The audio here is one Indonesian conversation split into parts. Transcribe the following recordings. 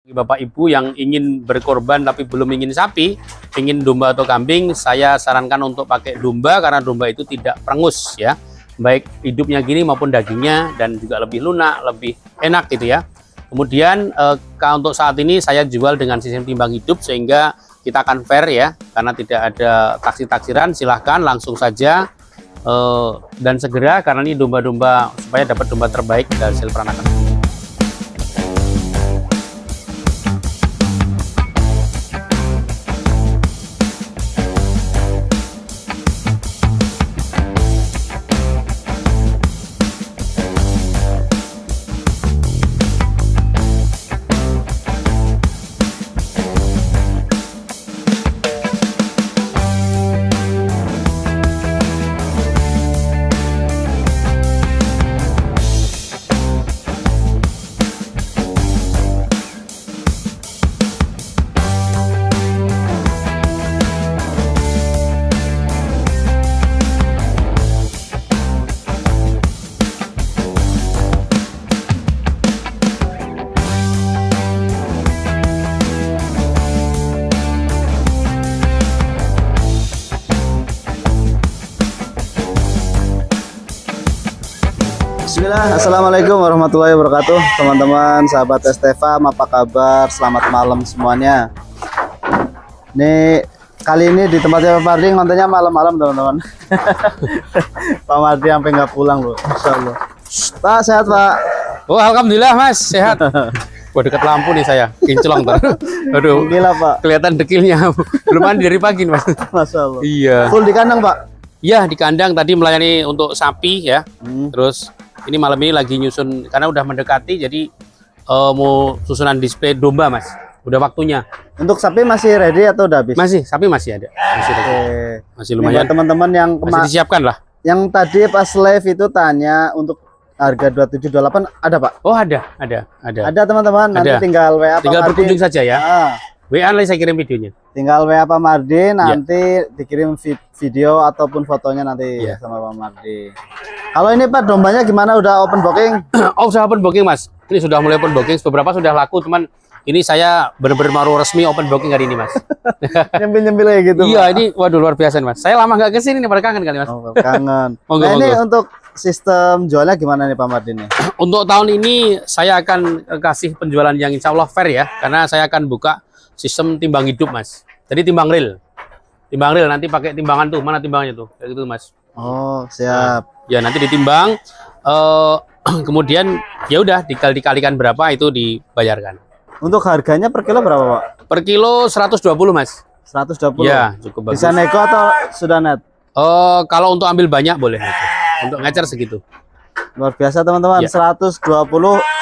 Bapak Ibu yang ingin berkorban tapi belum ingin sapi, ingin domba atau kambing, saya sarankan untuk pakai domba karena domba itu tidak perengus ya. Baik hidupnya gini maupun dagingnya, dan juga lebih lunak, lebih enak gitu ya. Kemudian untuk saat ini saya jual dengan sistem timbang hidup sehingga kita akan fair ya, karena tidak ada taksir-taksiran. Silahkan langsung saja dan segera karena ini domba-domba supaya dapat domba terbaik dari hasil peranakan. Bismillah, assalamualaikum warahmatullahi wabarakatuh, teman-teman, sahabat STFam, apa kabar? Selamat malam semuanya. Nih kali ini di tempatnya Pak Mardi ngontennya malam-malam, teman-teman. Pak Mardi sampai nggak pulang loh, Masya Allah. Pak, sehat Pak? Oh, alhamdulillah Mas, sehat. Wah, dekat lampu nih saya, kinclong tuh. Aduh, gila Pak, kelihatan dekilnya. Belum mandi dari pagi Mas. Masya Allah. Iya. Full di kandang Pak? Iya, di kandang tadi melayani untuk sapi ya. Terus ini malam ini lagi nyusun karena udah mendekati, jadi mau susunan display domba Mas. Udah waktunya. Untuk sapi masih ready atau udah habis? Masih, sapi masih ada. Masih ada. Masih lumayan. Teman-teman yang masih disiapkan lah. Yang tadi pas live itu tanya untuk harga 2728 ada Pak? Oh, ada. Ada teman-teman, nanti tinggal WA Pak Mardi. Tinggal berkunjung saja ya. WA lah saya kirim videonya. Tinggal WA Pak Mardi, nanti dikirim video ataupun fotonya nanti sama Pak Mardi. Kalau ini Pak, dombanya gimana? Udah open booking? Oh, sudah open booking Mas. Ini sudah mulai open booking. Beberapa sudah laku, cuman ini saya benar-benar baru resmi open booking hari ini Mas. Nyempil-nyempil kayak gitu. Iya, Pak. Ini waduh luar biasa Mas. Saya lama nggak kesini nih, pada kangen kali Mas. Oh, kangen. Nah, ini untuk sistem jualnya gimana nih Pak Mardi nih? Untuk tahun ini saya akan kasih penjualan yang insya Allah fair ya, karena saya akan buka sistem timbang hidup Mas. Jadi timbang real. Timbang real nanti pakai timbangan tuh. Mana timbangnya tuh? Kayak gitu Mas. Oh, siap. Ya, nanti ditimbang kemudian ya udah dikalikan berapa itu dibayarkan. Untuk harganya per kilo berapa, Pak? Per kilo 120 Mas. 120. Ya, cukup bagus. Bisa nego atau sudah net? Kalau untuk ambil banyak boleh nego. Untuk ngecer segitu. Luar biasa teman-teman, 120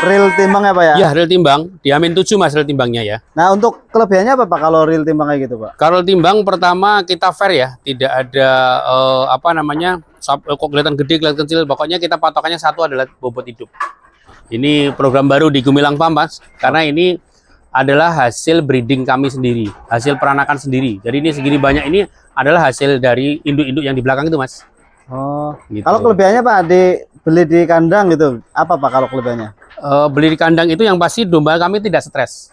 real timbang ya Pak ya? Ya, real timbang, diamin 7 Mas real timbangnya ya. Nah, untuk kelebihannya apa Pak kalau real timbang kayak gitu Pak? Kalau timbang pertama kita fair ya, tidak ada apa namanya, kok kelihatan gede, kelihatan kecil, pokoknya kita patokannya satu adalah bobot hidup. Ini program baru di Gumilang Farm Mas, karena ini adalah hasil breeding kami sendiri, hasil peranakan sendiri. Jadi ini segini banyak ini adalah hasil dari induk-induk yang di belakang itu Mas. Oh, gitu. Kalau kelebihannya Pak, beli di kandang gitu, apa Pak kalau kelebihannya? Beli di kandang itu yang pasti domba kami tidak stres.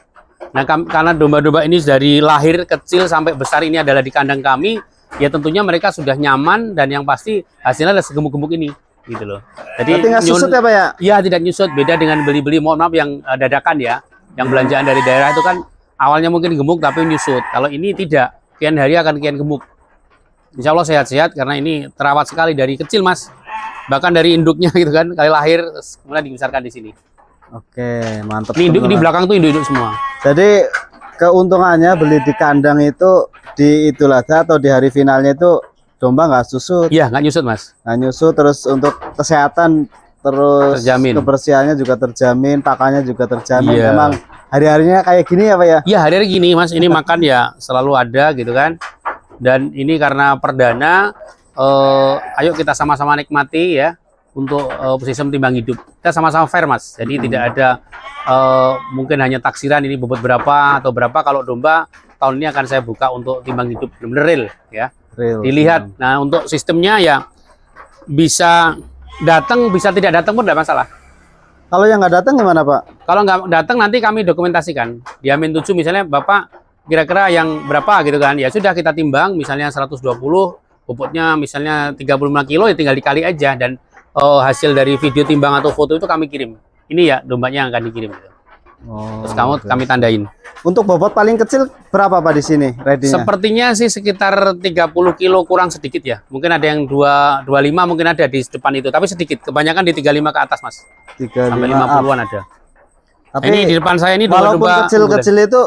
Nah, karena domba-domba ini dari lahir kecil sampai besar ini adalah di kandang kami, ya tentunya mereka sudah nyaman dan yang pasti hasilnya adalah segemuk-gemuk ini, gitu loh. Jadi nggak nyusut ya Pak ya? Iya, tidak nyusut. Beda dengan beli-beli, mohon maaf, yang dadakan ya, yang belanjaan dari daerah itu kan awalnya mungkin gemuk tapi nyusut. Kalau ini tidak, kian hari akan kian gemuk. Insya Allah sehat-sehat karena ini terawat sekali dari kecil Mas. Bahkan dari induknya gitu kan, kali lahir kemudian dibesarkan di sini. Oke, mantap. Ini induk di belakang tuh induk-induk semua. Jadi keuntungannya beli di kandang itu di Idul Adha atau di hari finalnya itu domba nggak susut. Iya, nggak nyusut Mas. Nggak nyusut, terus untuk kesehatan terus terjamin. Kebersihannya juga terjamin, pakannya juga terjamin. Memang hari-harinya kayak gini ya Pak ya? Iya, hari-hari gini Mas. Ini makan ya selalu ada gitu kan. Dan ini karena perdana, ayo kita sama-sama nikmati ya untuk sistem timbang hidup. Kita sama-sama fair Mas. Jadi tidak ada mungkin hanya taksiran ini bobot berapa atau berapa. Kalau domba tahun ini akan saya buka untuk timbang hidup benar-benar real ya. Real. Dilihat. Nah, untuk sistemnya ya bisa datang, bisa tidak datang pun tidak masalah. Kalau yang nggak datang gimana Pak? Kalau nggak datang nanti kami dokumentasikan. Di Amin 7 misalnya Bapak kira-kira yang berapa gitu kan. Ya sudah kita timbang misalnya 120, bobotnya misalnya 35 kilo ya tinggal dikali aja. Dan hasil dari video timbang atau foto itu kami kirim. Ini ya dombanya yang akan dikirim. Terus kami tandain. Untuk bobot paling kecil berapa Pak di sini ready-nya? Sepertinya sih sekitar 30 kilo kurang sedikit ya. Mungkin ada yang 25 mungkin ada di depan itu. Tapi sedikit. Kebanyakan di 35 ke atas Mas. 35 Sampai 50-an ada. Tapi Ini di depan saya ini walaupun domba kecil-kecil itu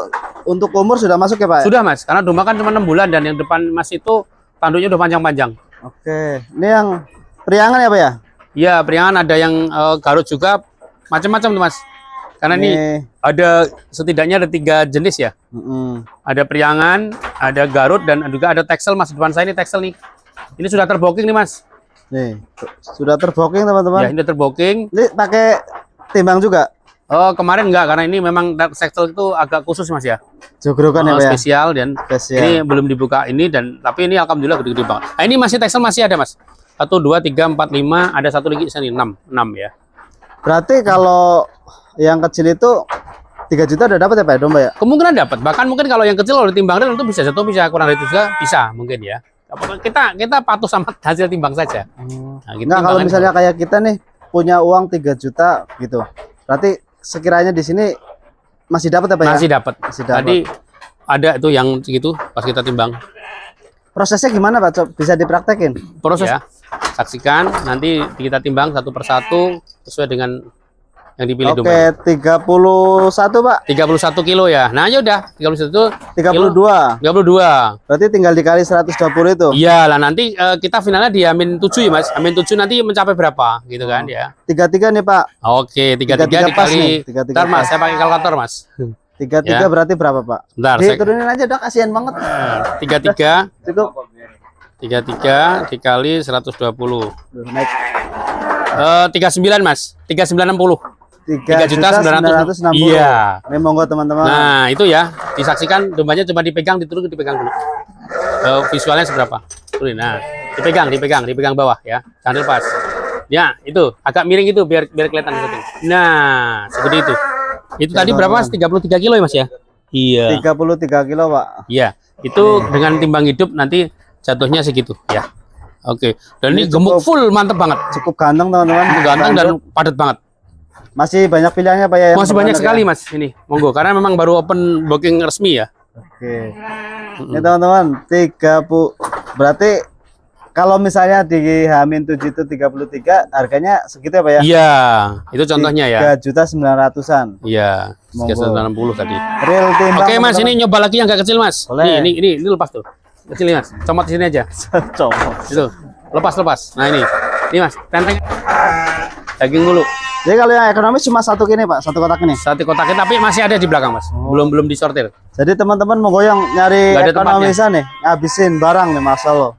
untuk umur sudah masuk ya Pak? Sudah Mas, karena domba kan cuma 6 bulan dan yang depan Mas itu tanduknya udah panjang-panjang. Oke, ini yang priangan ya Pak ya? Iya, priangan ada yang Garut juga, macam-macam tuh Mas. Karena ini ada setidaknya ada 3 jenis ya. Ada priangan, ada Garut dan juga ada Texel Mas. Depan saya ini Texel nih. Ini sudah terbooking nih Mas. Nih, sudah terbooking teman-teman. Ya, ini terbooking. Ini pakai timbang juga? Oh, kemarin enggak karena ini memang Texel itu agak khusus Mas ya. Jogrokan ya Pak ya? Spesial dan ini belum dibuka ini dan tapi ini alhamdulillah gede-gede banget. Nah, ini masih Texel masih ada Mas. 1 2 3 4 5 ada satu lagi sini 6 ya. Berarti kalau yang kecil itu 3 juta udah dapat ya Pak domba ya? Kemungkinan dapat. Bahkan mungkin kalau yang kecil kalau ditimbang itu bisa jatuh bisa kurang dari itu juga bisa mungkin ya. Kita patuh sama hasil timbang saja. Nah, gitu. Nggak, kalau misalnya kayak kita nih punya uang 3 juta gitu. Berarti sekiranya di sini masih dapat apa ya? Masih dapat. Tadi ada itu yang segitu pas kita timbang. Prosesnya gimana Pak? Bisa dipraktekin? Proses ya. Saksikan nanti kita timbang satu persatu sesuai dengan yang dipilih domba. Oke, 31 Pak. 31 kilo ya. Nah, ya udah 31 32. 32. Berarti tinggal dikali 120 itu. Iya, lah nanti kita finalnya di Amin 7 ya, Mas. Amin 7 nanti mencapai berapa gitu kan ya. 33 nih, Pak. Oke, 33 dikali. Bentar, Mas, saya pakai kalkulator, Mas. 33 Ya. berarti berapa, Pak? Bentar, turunin aja udah, kasihan banget. 33 Cukup. 33 dikali 120. Naik 39 Mas, 3960. 3.960.000. Iya. Ini monggo teman-teman. Nah, itu ya, disaksikan dombanya cuma dipegang, dipegang dulu. Visualnya seberapa? Turunin. Nah, dipegang bawah ya. Jangan lepas. Ya, itu agak miring itu biar kelihatan seperti. Nah, seperti itu. Itu tadi berapa Mas? 33 kilo ya Mas ya? Iya. 33 kilo, Pak. Iya. Itu dengan timbang hidup nanti jatuhnya segitu ya. Oke. Dan ini gemuk full, mantep banget. Cukup ganteng teman-teman. Ganteng dan padat banget. Masih banyak pilihannya Pak ya? Masih banyak sekali Mas ini. Monggo karena memang baru open booking resmi ya. Oke. Ini teman-teman 30 berarti kalau misalnya di H-7 itu 33 harganya segitu ya Pak ya? Iya, itu contohnya ya. 3.900.000-an. Iya, 360 tadi. Real timbang. Oke Mas, ini nyoba lagi yang agak kecil Mas. Boleh. Ini lepas tuh. Kecil nih Mas. Comot di sini aja. Comot. Itu. Lepas. Nah ini. Ini Mas, tenteng. Daging dulu. Jadi kalau yang ekonomis cuma satu gini Pak, satu kotak ini. Satu kotaknya tapi masih ada di belakang Mas. Belum disortir. Jadi teman-teman mau goyang nyari Nggak ada ekonomisan nih, ngabisin barang nih Masya Allah.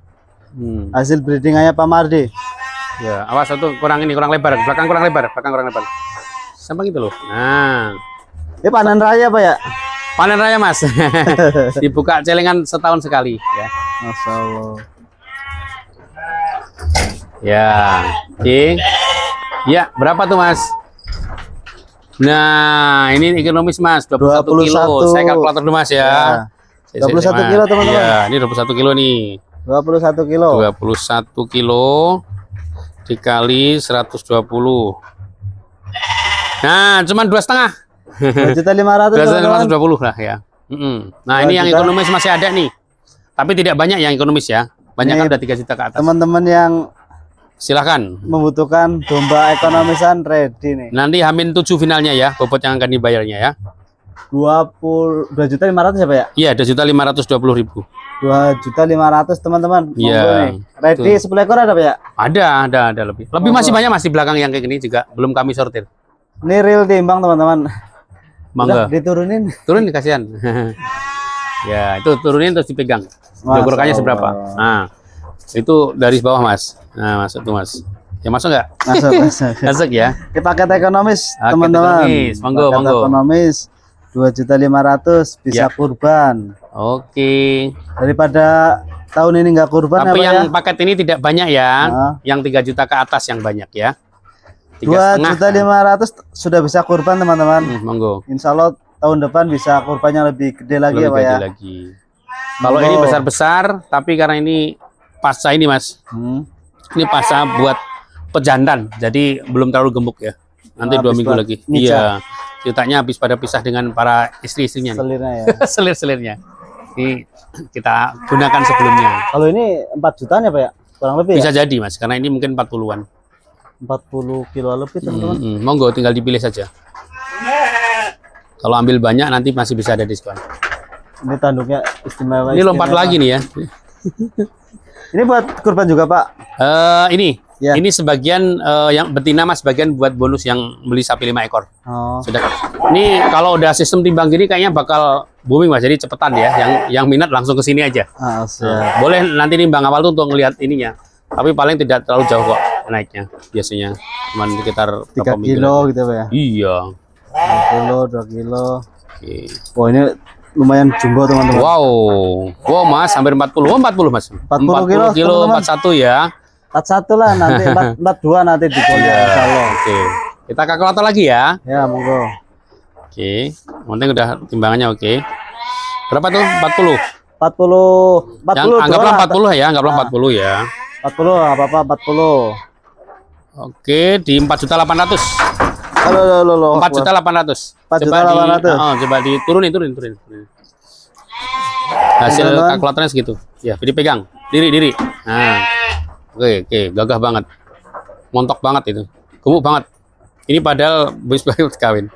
Hasil breedingannya Pak Mardi. Ya, awas satu kurang lebar. Belakang kurang lebar. Sampai gitu loh. Nah. Ini panen raya Pak ya? Panen raya Mas. Dibuka celengan setahun sekali ya. Masya Allah. Ya. Oke. Ya, berapa tuh Mas? Nah, ini ekonomis Mas, 21 kilo. Saya kalkulator dulu Mas ya. 21 kilo teman-teman. Ya, ini 21 kilo nih. 21 kilo. 21 kilo dikali 120. Nah, cuman 2,5. 2.500.000. 2.520 lah ya. Nah, ini yang ekonomis masih ada nih. Tapi tidak banyak yang ekonomis ya. Banyak kan udah 3 juta ke atas. Teman-teman yang silahkan membutuhkan domba ekonomisan ready nih. Nanti H-7 finalnya ya, bobot yang akan dibayarnya ya. 2.500.000 ya Pak ya? Iya, 2.520.000. 2.500.000 teman-teman. Iya. Ready 10 ekor ada Pak ya? Ada lebih. Lebih masih banyak Mas di belakang yang kayak gini juga belum kami sortir. Ini real timbang teman-teman. Mangga. Diturunin. Turun nih kasihan. Ya, itu turunin terus dipegang. Jogorokannya seberapa? Nah, itu dari bawah Mas. Nah, masuk tuh Mas. Ya masuk nggak? Masuk ya. Di paket ekonomis teman-teman. Monggo. Ekonomis 2.500.000 bisa kurban. Oke. Daripada tahun ini nggak kurban. Tapi yang paket ini tidak banyak ya. Yang 3 juta ke atas yang banyak ya. 2.500.000 sudah bisa kurban teman-teman. Monggo. Insya Allah tahun depan bisa kurbannya lebih gede lagi ya Pak ya. Lagi. Kalau ini besar-besar, tapi karena ini pasca ini Mas, ini pasca buat pejantan, jadi belum terlalu gemuk ya. Nanti 2 minggu lagi. Iya. Ceritanya habis pada pisah dengan para istri-istrinya. Selirnya ya. Selir-selirnya. Ini kita gunakan sebelumnya. Kalau ini 4 jutaan ya Pak ya? Kurang lebih bisa ya? jadi Mas, karena ini mungkin 40-an. 40 kilo lebih teman-teman. Monggo tinggal dipilih saja. Kalau ambil banyak nanti masih bisa ada diskon. Ini tanduknya istimewa. Ini lompat lagi nih ya. Ini buat kurban juga Pak? Ini. Ya. Ini sebagian yang betina Mas, sebagian buat bonus yang beli sapi 5 ekor. Oh. Sudah. Ini kalau udah sistem timbang gini kayaknya bakal booming Mas, jadi cepetan ya. Yang minat langsung ke sini aja. Boleh nanti nimbang awal tuh untuk ngelihat ininya. Tapi paling tidak terlalu jauh kok naiknya. Biasanya cuma sekitar 3 kilo gitu Pak ya? Iya. 1 kilo, 2 kilo. Oke. Wah ini lumayan jumbo teman-teman. Wow Mas, hampir 40. 40 Mas. 40 kilo 41 ya. 41 lah nanti 42 nanti di Polda Insyaallah. Oke. Kita kalkulator lagi ya. Ya, monggo. Oke. Penting udah timbangannya oke. Berapa tuh? 40. 40. Yang anggaplah 40 ya, anggaplah 40 ya. 40 apa-apa 40. Oke, di 4.800.000. Halo. 4.800.000. 4.800.000. Coba diturunin. Hasil kalkulatornya segitu. Ya, dipegang. Diri. Nah. Oke, gagah banget. Montok banget itu. Gemuk banget. Ini padahal bis kawin.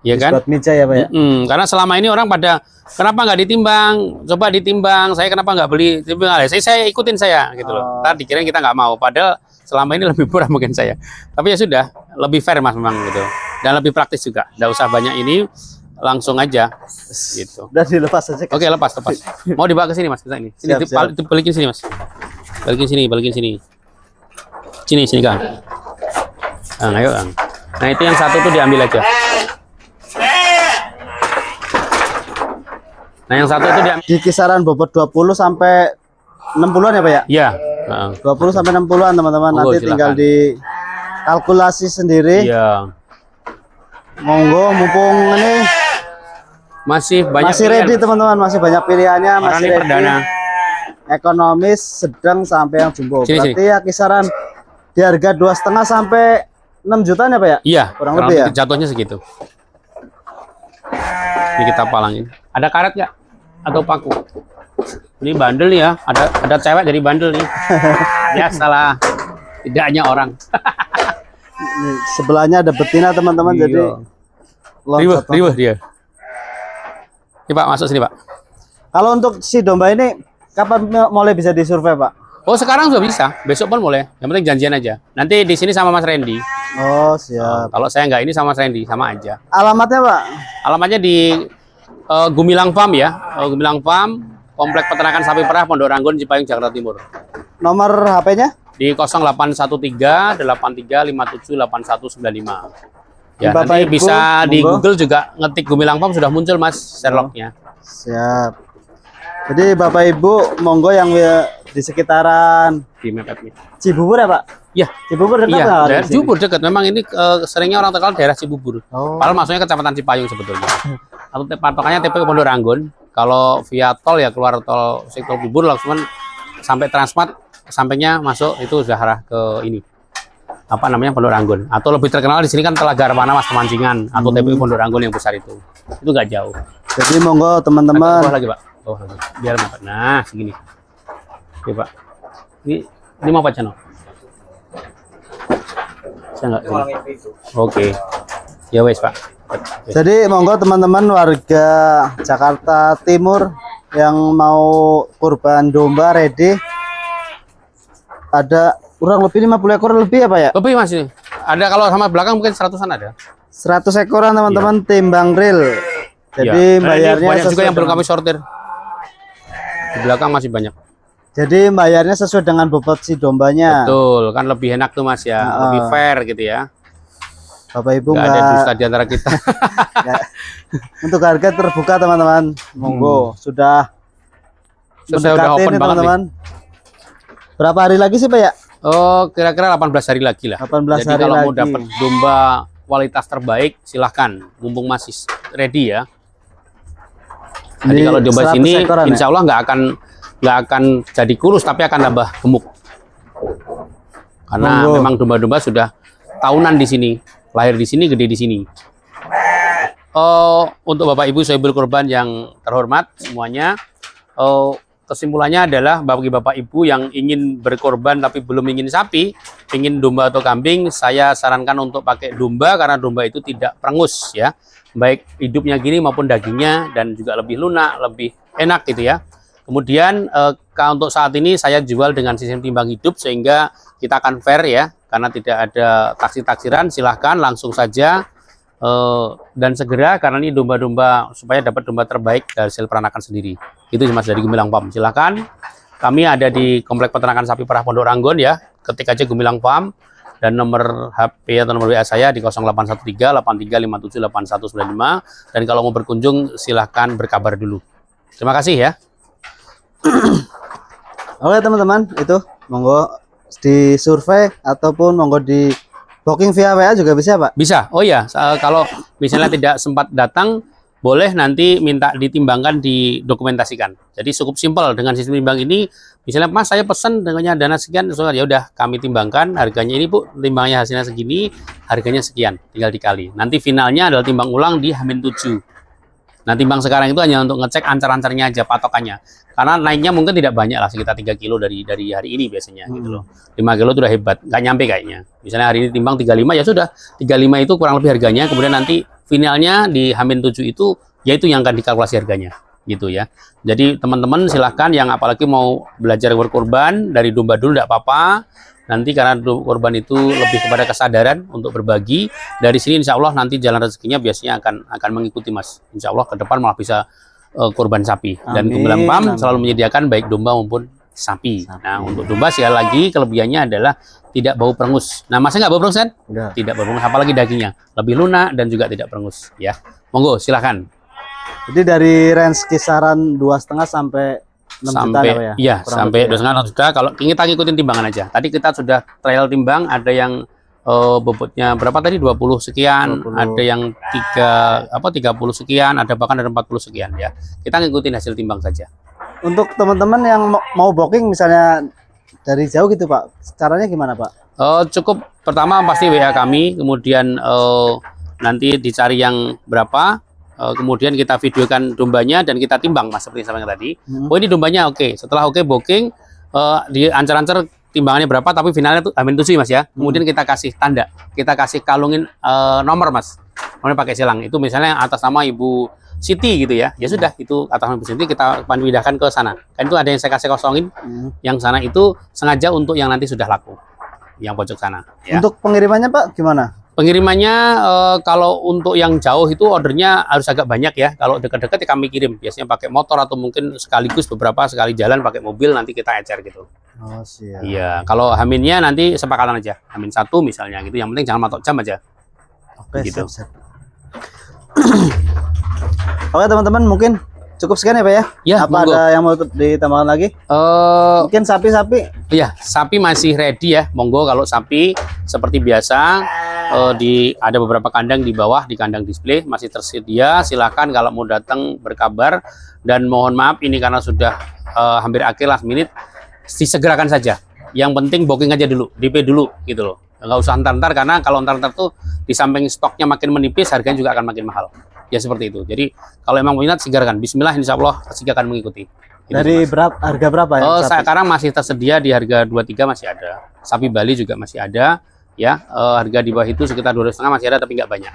Iya kan? Buat meja ya, Pak ya? Karena selama ini orang pada kenapa nggak ditimbang? Coba ditimbang. Saya kenapa nggak beli timbang? Saya ikutin saya gitu loh. Ntar dikirain kita nggak mau. Padahal selama ini lebih murah mungkin saya. Tapi ya sudah, lebih fair Mas memang gitu. Dan lebih praktis juga. Nggak usah banyak ini, langsung aja gitu. Udah dilepas aja. Oke, lepas. Mau dibawa ke sini Mas, kita ini. Sini balikin sini Mas. Balikin sini. Sini Kang. Ayo Kang. Nah, itu yang satu tuh diambil aja. Nah, yang satu itu diambil. Di kisaran bobot 20 sampai 60-an ya, Pak ya? Iya. 20 sampai 60-an, teman-teman. Nanti silakan. Tinggal dikalkulasi sendiri. Iya. Monggo, mumpung ini masih ready, teman-teman. Masih banyak pilihannya, masih ready. Perdana. Ekonomis, sedang sampai yang jumbo. Sini. Ya kisaran di harga 2,5 sampai 6 jutaan ya Pak ya? Iya, kurang lebih ya. Jatuhnya segitu. Ini kita palangin. Ada karet nggak? Atau paku? Ini bandel ya. Ada cewek dari bandel nih. Ya salah. Tidak hanya orang. Ini sebelahnya ada betina teman-teman. Jadi riweh dia. Ini Pak, masuk sini Pak. Kalau untuk si domba ini kapan mulai bisa disurvei Pak? Oh sekarang sudah bisa, besok pun boleh. Yang penting janjian aja. Nanti di sini sama Mas Randy. Oh siap. Kalau saya nggak ini sama Mas Randy, sama aja. Alamatnya Pak? Alamatnya di Gumilang Farm ya. Gumilang Farm, Komplek Peternakan Sapi Perah, Pondok Ranggon, Cipayung, Jakarta Timur. Nomor HP-nya? Di 0813 8357 8195. Ya, Bapak nanti Ibu, bisa di monggo. Google juga ngetik Gumilang Farm sudah muncul Mas Sherlocknya. Siap. Jadi Bapak Ibu monggo yang di sekitaran Di map-nya. Cibubur ya Pak? Ya, Cibubur dekat iya, nggak daerah di sini? Cibubur dekat. Memang ini seringnya orang terkenal daerah Cibubur. Oh. Padahal maksudnya Kecamatan Cipayung sebetulnya. Atau patokannya TP Pondok Ranggon. Kalau via tol ya keluar tol sektor Cibubur langsung sampai Transmart, sampainya masuk itu sudah arah ke ini. Apa namanya Pondok Ranggon. Atau lebih terkenal di sini kan Telaga Arwana Mas Pemancingan atau TPU Pondok Ranggon yang besar itu. Itu nggak jauh. Jadi monggo teman-teman. Bawah lagi Pak. Bawah lagi. Biar mantap. Nah segini. Oke Pak. Ini mau Pak Channel? Saya nggak. Oke. Ya wes Pak. Jadi monggo teman-teman warga Jakarta Timur yang mau kurban domba ready. Ada kurang lebih 50 ekor lebih ya Pak ya? Lebih Mas ini. Ada kalau sama belakang mungkin 100-an ada. 100 ekoran teman-teman, timbang real. Jadi bayarnya banyak juga yang belum dengan, kami sortir. Di belakang masih banyak. jadi bayarnya sesuai dengan bobot si dombanya. Betul, kan lebih enak tuh Mas ya, lebih fair gitu ya. Bapak Ibu Nggak ada dusta di antara kita. Untuk harga terbuka teman-teman. Monggo, sudah Saya udah mendekati open ini banget teman-teman. Berapa hari lagi sih Pak ya? Oh, kira-kira 18 hari lagi lah. 18 Jadi hari kalau mau lagi. dapat domba kualitas terbaik, silahkan. Mumpung masih ready ya. Jadi kalau domba 100 sini, ekoran ya? insya Allah nggak akan jadi kurus, tapi akan tambah gemuk. Karena Monggo. memang domba-domba sudah tahunan di sini, lahir di sini, gede di sini. Untuk Bapak Ibu sohibul kurban yang terhormat semuanya, kesimpulannya adalah bagi Bapak Ibu yang ingin berkorban tapi belum ingin sapi, ingin domba atau kambing, saya sarankan untuk pakai domba karena domba itu tidak perengus ya. Baik hidupnya gini maupun dagingnya, dan juga lebih lunak, lebih enak gitu ya. Kemudian untuk saat ini saya jual dengan sistem timbang hidup sehingga kita akan fair ya, karena tidak ada taksir-taksiran. Silahkan langsung saja dan segera, karena ini domba-domba supaya dapat domba terbaik dari hasil peranakan sendiri. Itu Mas dari Gumilang Farm. Silahkan, kami ada di Komplek Peternakan Sapi Perah Pondok Ranggon ya. Ketik aja Gumilang Farm, dan nomor HP atau nomor WA saya di 0813 8357 8195. Dan kalau mau berkunjung silahkan berkabar dulu. Terima kasih ya. Oke teman-teman, itu monggo di survei ataupun monggo di booking via WA juga bisa Pak? Bisa. Oh ya, kalau misalnya tidak sempat datang, boleh nanti minta ditimbangkan, didokumentasikan. Jadi cukup simpel dengan sistem timbang ini. Misalnya Mas, saya pesan dengannya dana sekian, so, ya udah kami timbangkan harganya ini Bu, timbangnya hasilnya segini, harganya sekian, tinggal dikali. Nanti finalnya adalah timbang ulang di H-7. Nah, timbang sekarang itu hanya untuk ngecek ancar-ancarnya aja, patokannya. Karena naiknya mungkin tidak banyak lah, sekitar 3 kilo dari hari ini biasanya gitu loh. 5 kilo itu udah hebat, nggak nyampe kayaknya. Misalnya hari ini timbang 35, ya sudah 35 itu kurang lebih harganya. Kemudian nanti finalnya di H-7 itu yaitu yang akan dikalkulasi harganya gitu ya. Jadi teman-teman silahkan yang apalagi mau belajar berkorban dari domba dulu tidak apa-apa. Nanti karena korban itu lebih kepada kesadaran untuk berbagi. Dari sini insya Allah nanti jalan rezekinya biasanya akan mengikuti Mas. Insya Allah ke depan malah bisa korban sapi. Dan Gumilang Farm selalu menyediakan baik domba maupun sapi. Nah untuk domba sekali lagi kelebihannya adalah tidak bau perengus. Nah masnya nggak bau perengus kan? Udah. Tidak bau perengus, apalagi dagingnya lebih lunak dan juga tidak perengus ya. Monggo silahkan. Jadi dari range kisaran 2,5 sampai 6 juta Sampai apa ya? iya, Kurang sampai lebih ya. 2,5 juta. Kalau kita ngikutin timbangan aja. Tadi kita sudah trial timbang, ada yang bobotnya berapa tadi, 20 sekian, 20. ada yang 30 sekian, ada bahkan ada 40 sekian ya. Kita ngikutin hasil timbang saja. Untuk teman-teman yang mau booking misalnya dari jauh gitu Pak, caranya gimana Pak? Cukup pertama pasti WA kami, kemudian nanti dicari yang berapa, kemudian kita videokan dombanya dan kita timbang Mas, seperti saya tadi. Oh ini dombanya oke. Setelah oke booking, di ancar-ancar timbangannya berapa, tapi finalnya tuh H-7 Mas ya. Kemudian kita kasih tanda, kita kasih kalungin nomor Mas, nomornya pakai silang. Itu misalnya atas nama Ibu Siti gitu ya. Ya sudah, itu atas nama Ibu Siti kita pindahkan ke sana. Kan itu ada yang saya kasih kosongin, yang sana itu sengaja untuk yang nanti sudah laku, yang pojok sana. Ya. Untuk pengirimannya Pak gimana? Pengirimannya kalau untuk yang jauh itu ordernya harus agak banyak ya. Kalau dekat-dekat ya kami kirim. Biasanya pakai motor atau mungkin sekaligus beberapa sekali jalan pakai mobil, nanti kita ecer gitu. Oh siap. Iya. Kalau haminnya nanti sepakatan aja. Hamin 1 misalnya gitu. Yang penting jangan matok jam aja. Oke Gitu. siap. Oke teman-teman, mungkin cukup sekian ya Pak ya? Ya, Apa monggo. ada yang mau ditambahkan lagi? Mungkin sapi-sapi? Ya, sapi masih ready ya. Monggo kalau sapi seperti biasa ada beberapa kandang di bawah, di kandang display masih tersedia. Silakan kalau mau datang berkabar, dan mohon maaf ini karena sudah hampir akhir last minute, disegerakan saja. Yang penting booking aja dulu, DP dulu gitu loh. Nggak usah ntar-ntar, karena kalau ntar-ntar tuh di samping stoknya makin menipis, harganya juga akan makin mahal. Ya seperti itu. Jadi kalau emang minat segerakan. Bismillah, insya Allah pasti akan mengikuti. Gitu, Dari Mas. harga berapa ya? sapi? Sekarang masih tersedia di harga 23 masih ada. Sapi Bali juga masih ada. Ya, harga di bawah itu sekitar 2,5 masih ada, tapi nggak banyak.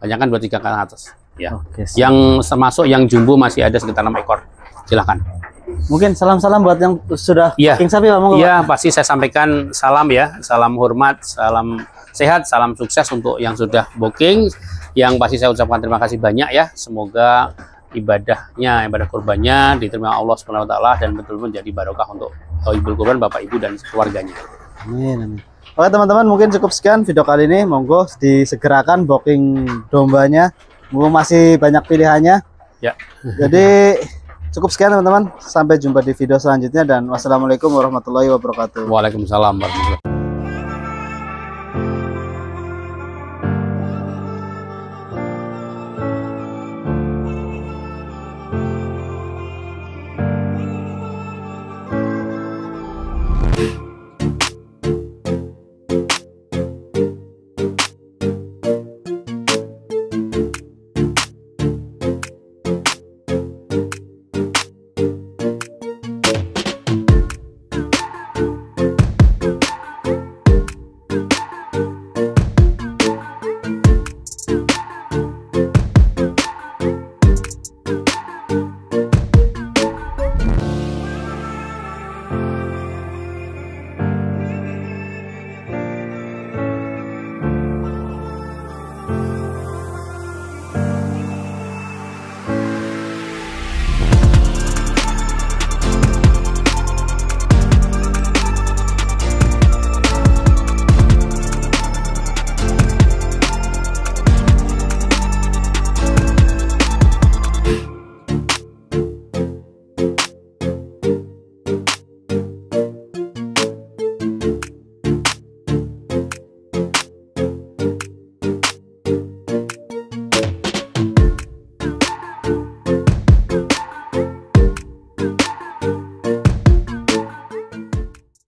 Banyak kan 23 ke atas. Ya. Oke, siap. Yang termasuk yang jumbo masih ada sekitar 6 ekor. Silahkan. Mungkin salam-salam buat yang sudah Iya. booking sapi Pak. Monggo, Pak. Iya, pasti saya sampaikan salam ya, salam hormat, salam sehat, salam sukses untuk yang sudah booking. Yang pasti saya ucapkan terima kasih banyak ya. Semoga ibadah kurbannya diterima Allah Subhanahu wa taala dan betul-betul menjadi barokah untuk ibu kurban, Bapak Ibu dan keluarganya. Amin, amin. Oke teman-teman, mungkin cukup sekian video kali ini. Monggo disegerakan booking dombanya. Masih banyak pilihannya. Ya. Jadi Cukup sekian teman-teman. Sampai jumpa di video selanjutnya dan wassalamualaikum warahmatullahi wabarakatuh. Waalaikumsalam warahmatullahi wabarakatuh.